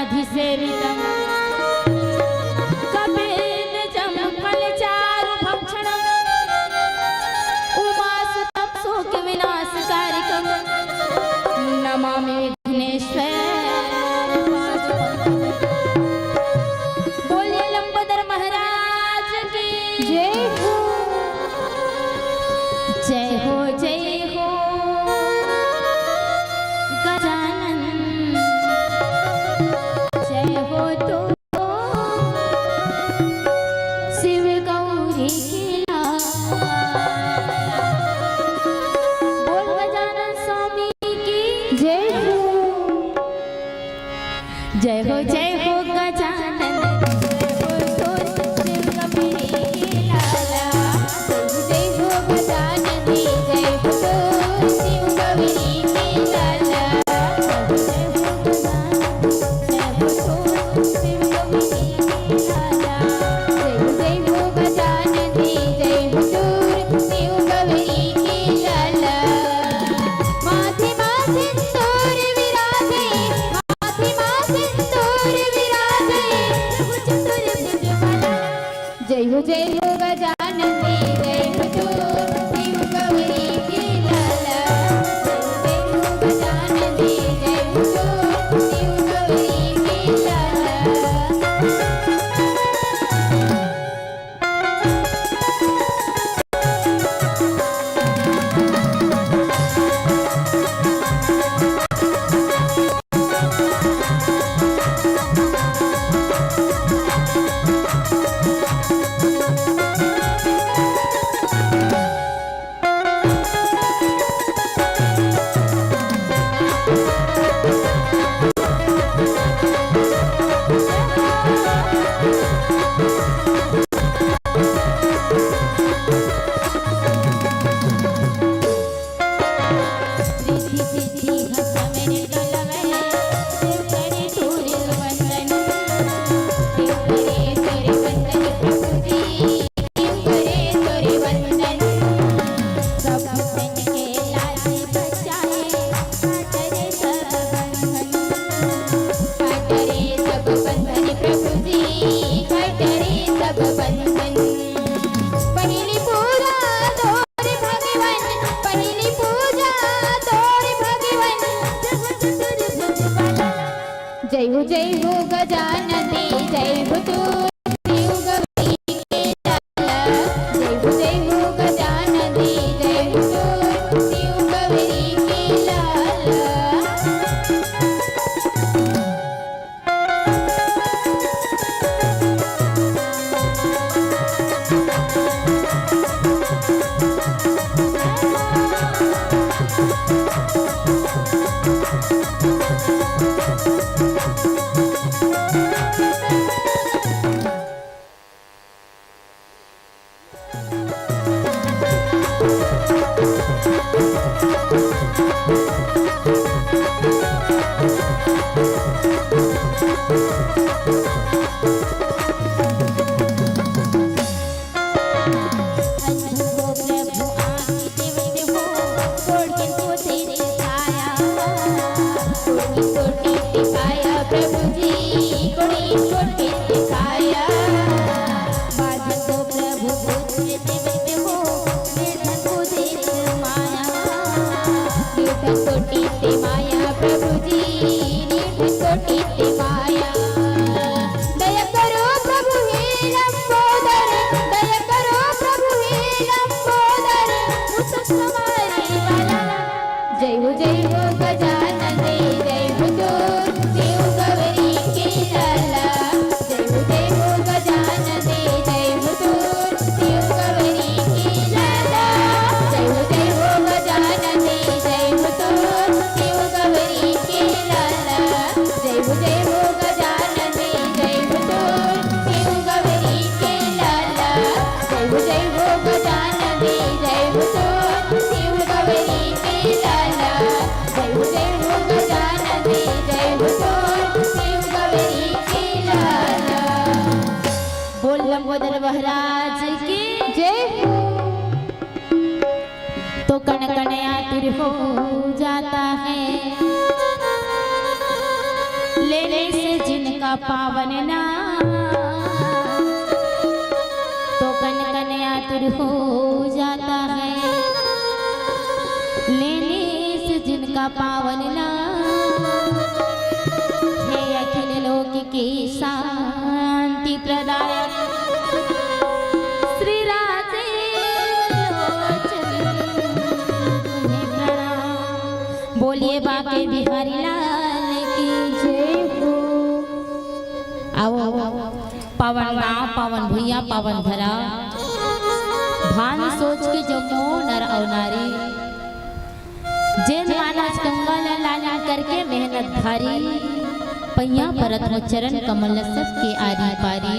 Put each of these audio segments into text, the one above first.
समाधिसेवितं कपिलजं फलचारुभक्षणं उमासुतं शोकविनाशकारिकं नमामि विघ्नेश्वर। बोलिए लंबोदर महाराज की जय हो। जय हो जय हो गजानन, जय हो तो शिव गौरी की लाल। बोल गजानन स्वामी की जय हो। जय हो जय हो गजानन, जय हो जय हो गजानन जय हो तो शिव गौरी की लाला। जय हो गजानन जय हो तो शिव गौरी की लाला। जय हो जय हो गजानन जय हो तो शिव गौरी की लाला। जय हो जय हो गजानन जय हो तो शिव गौरी की लाला। लंबोदर महाराज की जय हो। तो कण कण आतुर हो जाता है लेने से जिन जिनका पावन नाम, तो कन कन आतुर हो जाता है लेने से जिनका पावन नाम। हे अखिल लोक की शांति प्रदायक श्री राधे लोचन तुम्हें प्रणाम। बोलिए बाके बिहारी लाल की जय हो। आओ पावन गाँव, पावन भैया, पावन धरा, भान सोच के जमो नर और नारी, जेन मानस गंगा लाला करके मेहनत भारी, पैया परत हो चरण कमल सबके आरी पारी।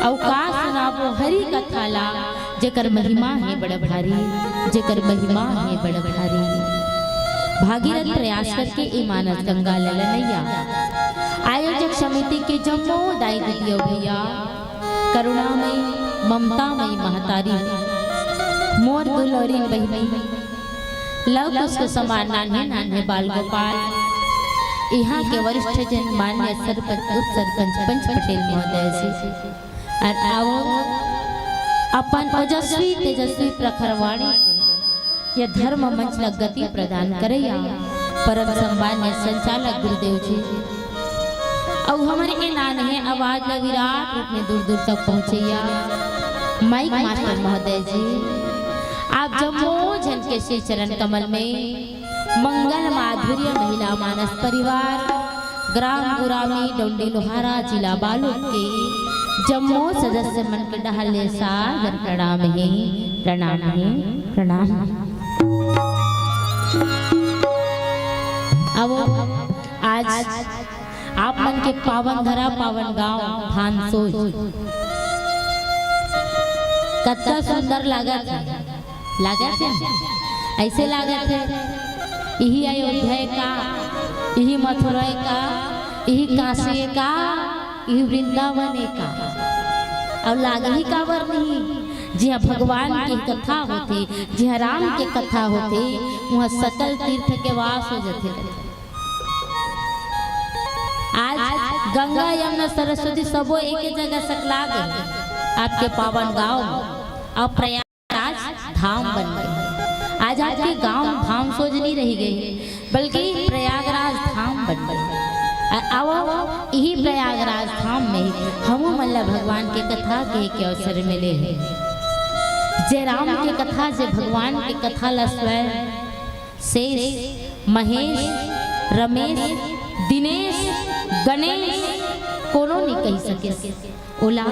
अवकाश सुनाबो हरि कथा ला, जेकर महिमा है बड़ भारी, जेकर महिमा है बड़ भारी। भागीरथ प्रयास करके ए मानस गंगा ललनैया, आयोजक समिति के जम्मो दाई दियो भैया, करुणामयी ममतामयी महतारी, मोर दुलोरी बहिनी, लव कुश के समान नान्हे नान्हे बाल गोपाल, यहाँ के वरिष्ठ जन मान्य सरपंच उप सरपंच पंच पटेल महोदय जी, और आओ अपन ओजस्वी तेजस्वी प्रखरवाणी से यह धर्म मंच लग गति प्रदान करैया परम सम्मान्य संचालक गुरुदेव जी, और हमारे के नान्हे आवाज ल विराट रूप में दूर दूर तक पहुँचैया माइक मास्टर महोदय जी। आप जम्मो जन के श्री चरण कमल में मंगल माधुर्य महिला मानस परिवार ग्राम गुरामी डोंडी लोहारा जिला बालोद के जम्मो सदस्य मन के डहले सादर प्रणाम है, प्रणाम है, प्रणाम। अब आज आप मन के पावन धरा पावन गांव भान सोच कितना सुंदर लागत है, लागत है ऐसे लागत है यही अयोध्या का, यही मथुरा का, यही काशी का, यही वृंदावन का, और लाग ही काबर नहीं। जहाँ भगवान की कथा होती, जहाँ राम के कथा होती, वहाँ सकल तीर्थ के वास हो जाते। आज गंगा यमुना सरस्वती सबो एक जगह सकला गए आपके पावन गांव और प्रयागराज धाम बन गए। आज आपके गांव धाम सोच नहीं रही गई, बल्कि प्रयागराज धाम बन गए। आओ यही प्रयागराज धाम में हम मल्ल भगवान के कथा के अवसर मिले हैं। जय राम के कथा से भगवान के कथा ला स्वयं शेष महेश रमेश दिनेश गणेश कोनो नहीं कह सके। ओला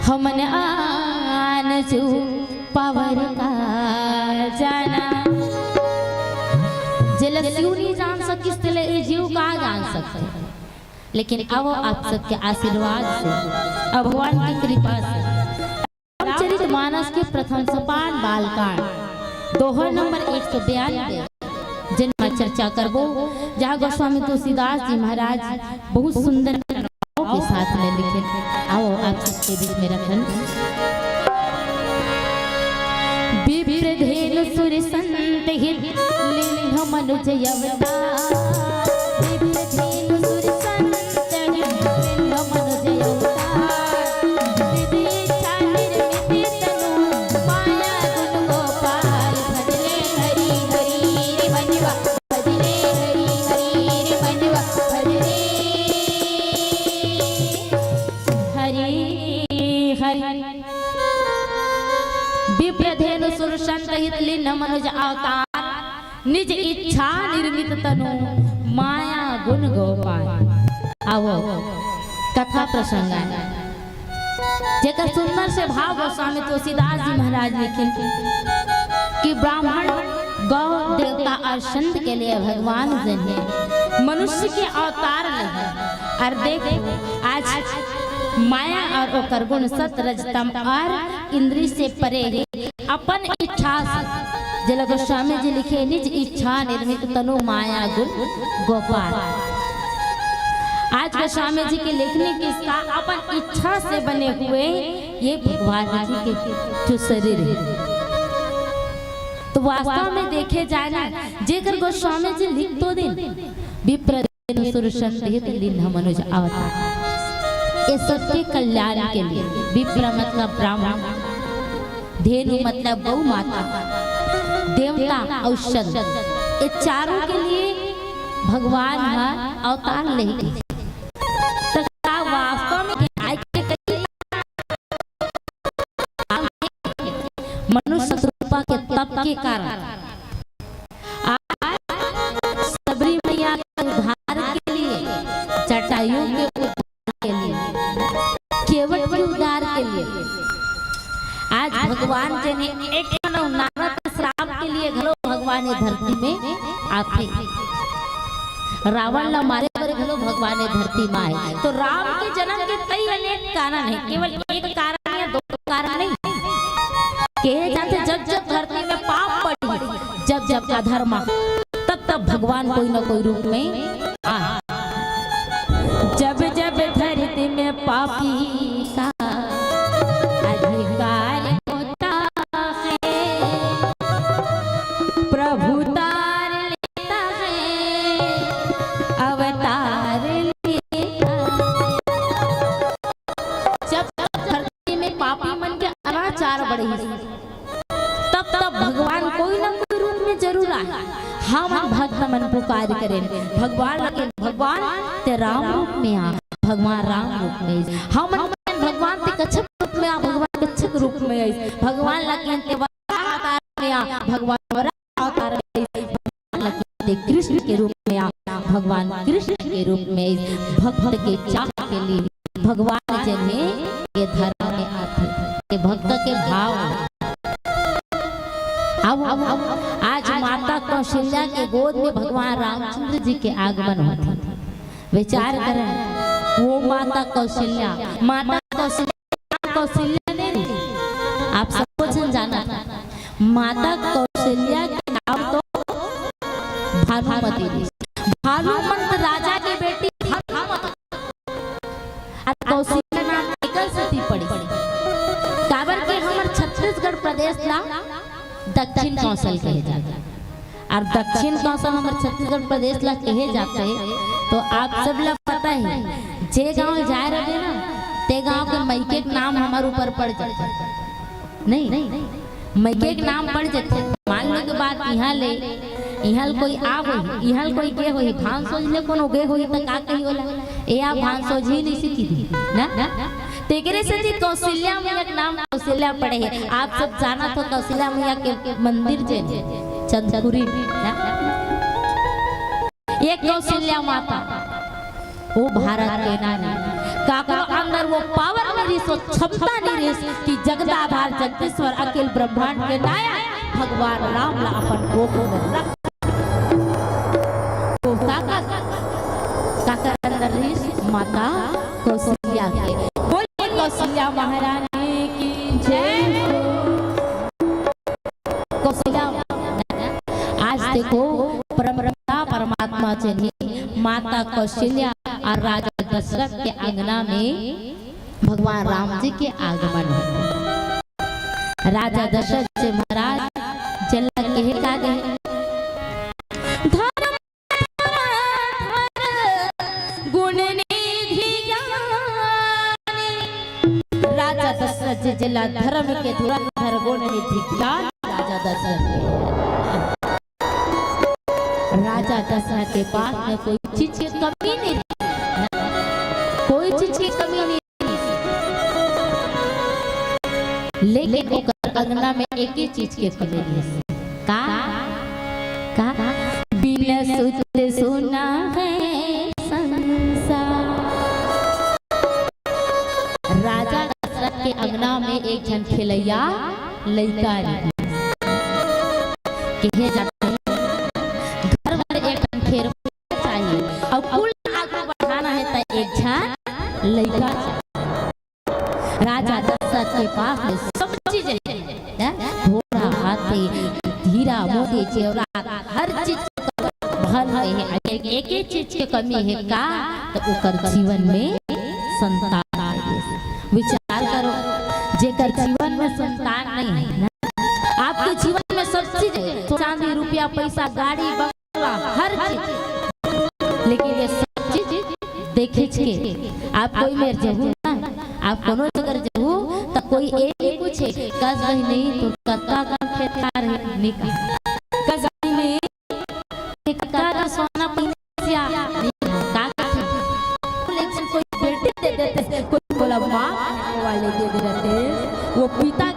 हमन आन जो पावर का जाना, जलस्यू नहीं जान सकिस तले जीव का जान सकते, लेकिन अब आप सबके आशीर्वाद से अब भगवान की कृपा से रामचरित मानस के प्रथम सोपान बालकांड दोहा नंबर 192 जिनमें चर्चा करबो, जहाँ गोस्वामी तुलसीदास जी महाराज बहुत सुंदर के साथ में लिखे। आओ आप सबके बीच में रखन। विप्रधेनु सुर संत हित लिंग मनुज अवतार, विप्रधेनु सुर संत हित लिंग मनुज अवतार, विदिशा निर्मित तनु माया गुण गोपाल, भजले हरि हरि रे मनवा, भजले हरि हरि रे मनवा, भजले हरि हरि। विप्रधेनु सुर संत हित लिंग मनुज अवतार, निज इच्छा निर्मित तनु माया गुण गोपाल। आओ कथा प्रसंग जेकर सुंदर से भाव गोस्वामी तुलसीदास जी महाराज लिखे कि ब्राह्मण गौ देवता और संत के लिए भगवान जन है, मनुष्य के अवतार नहीं। और देखो आज माया और ओकर गुण सत रजतम और इंद्रिय से परे है, अपन इच्छा से जल गोस्वामी जी लिखे निज इच्छा निर्मित तनु माया गुण गोपाल। आज गोस्वामी जी के लिखने किसका अपन इच्छा से बने हुए ये भगवान जी के जो शरीर है, तो वास्तव में देखे जाए ना जेकर गोस्वामी जी लिख तो दिन विप्र धेनु सुर संदेह लीन्ह मनुज अवतार। ये सबके कल्याण के लिए। विप्र मतलब ब्राह्मण, धेनु मतलब गौ माता, देवता और संत, ये चारों के लिए भगवान अवतार लेके वास्तव में मनुष्य रूपा के तप के कारण सबरी मैया के उद्धार के लिए, जटायु के उद्धार के लिए, केवट के उद्धार के लिए आज भगवान जी ने एक नारद श्राप के लिए घलो भगवान ने धरती में आते, रावण ला मारे पर घलो भगवान ने धरती में आए। तो राम के जन्म के कई अनेक कारण है, केवल एक कारण या दो कारण नहीं। कहे जाते जब जब धरती में पाप पड़ी, जब जब अधर्म, तब तब भगवान कोई न कोई रूप में आए। जब जब धरती में पापी का अधिकार होता है, प्रभु तार लेता है, अवतार लेता। जब धरती में पापी मन के अनाचार बढ़े, तब तब भगवान कोई ना कोई रूप में जरूर आए। हम भक्त मन पुकार करें भगवान, लेकिन भगवान ते राम रूप में आ, भगवान राम रूप में हम भगवान ते कच्छप रूप में आ, भगवान कच्छप रूप में आई, भगवान लेकिन ते अवतार में आ, भगवान वराह अवतार में आई, भगवान लेकिन ते कृष्ण के रूप में आ, भगवान कृष्ण के रूप में आई। भक्त के चाह के लिए भगवान जने ये धर्म में आते, ये भक्त के भाव। अब आज माता कौशल्या के गोद में भगवान रामचंद्र जी के आगमन होते। विचार करें, वो माता कौशल्या नहीं, आप सबको जाना था, माता कौशल्या के नाम तो भानुमती थी। भानुमंत राजा की बेटी कौशल्या नाम एकल सती पड़ी। काबर के हमारे छत्तीसगढ़ प्रदेश ला दक्षिण कौशल कहे जाते हैं, और दक्षिण कौशल हमारे छत्तीसगढ़ प्रदेश ला कहे जाते हैं। तो आप सब लोग पता है, जे गांव जाए रहे ना, ते गांव के मैके के नाम हमारे ऊपर पड़ जाते, नहीं मैके के नाम पड़ जाते। मान लो के बाद यहाँ कोई आ होई, यहाँ कोई के होई, भान सोच ले कोनो गे होई त का कही होला, ए आ भान सोच ही नहीं सीखी थी ना। तेगरे से जी कौशल्या मैया के नाम कौशल्या पड़े है। आप सब जाना तो कौशल्या मैया के मंदिर जे चंदपुरी ना, ये कौशल्या माता वो भारत के नारी काका अंदर वो पावर नहीं सो क्षमता नहीं कि जगदाधार जगदीश्वर अखिल ब्रह्मांड के नायक भगवान राम ला अपन गोद में रख तो काका अंदर माता कौशल्या के। कौशल्या महारानी की जय। कौशल्या आज देखो परमात्मा चली माता कौशल्या और राजा दशरथ के अंगना में भगवान राम जी के आगमन होते। राजा दशरथ से महाराज चला कहे का गए राजा दशरथ जिला धर्म के धुरंधर गुण निधि ज्ञान राजा दशरथ। राजा दशरथ के पास में कोई चीज की कमी नहीं, कोई चीज की कमी नहीं, लेकिन ओकर अंगना में एक ही चीज की कमी है। का बिना सोचे सुना है संसार। राजा के अंगना में एक जन खिलैया लड़का कहे जाते हैं, घर में एक जन खेर चाहिए और कुल आगे बढ़ाना है तो एक जन लड़का चाहिए। राजा दशरथ के पास में सब चीज है, घोड़ा हाथी हीरा मोती जेवरात हर चीज भर है। एक ही चीज की कमी है का तो ओकर जीवन में संतान है। विचार करो, जेकर जीवन में संतान नहीं है ना, आपके जीवन में सब चीज है, चांदी रुपया पैसा गाड़ी बंगला हर चीज, लेकिन ये सब चीज देखे के आप कोई मेर जहू ना आप कोनो अगर जहू तो कोई एक ही पूछे कस गई नहीं तो कक्का का खेत खा रहे निका कस गई नहीं कक्का का सोना पिया का लेकिन कोई बेटे दे देते कोई बोला माँ वाले दे देते वो पिता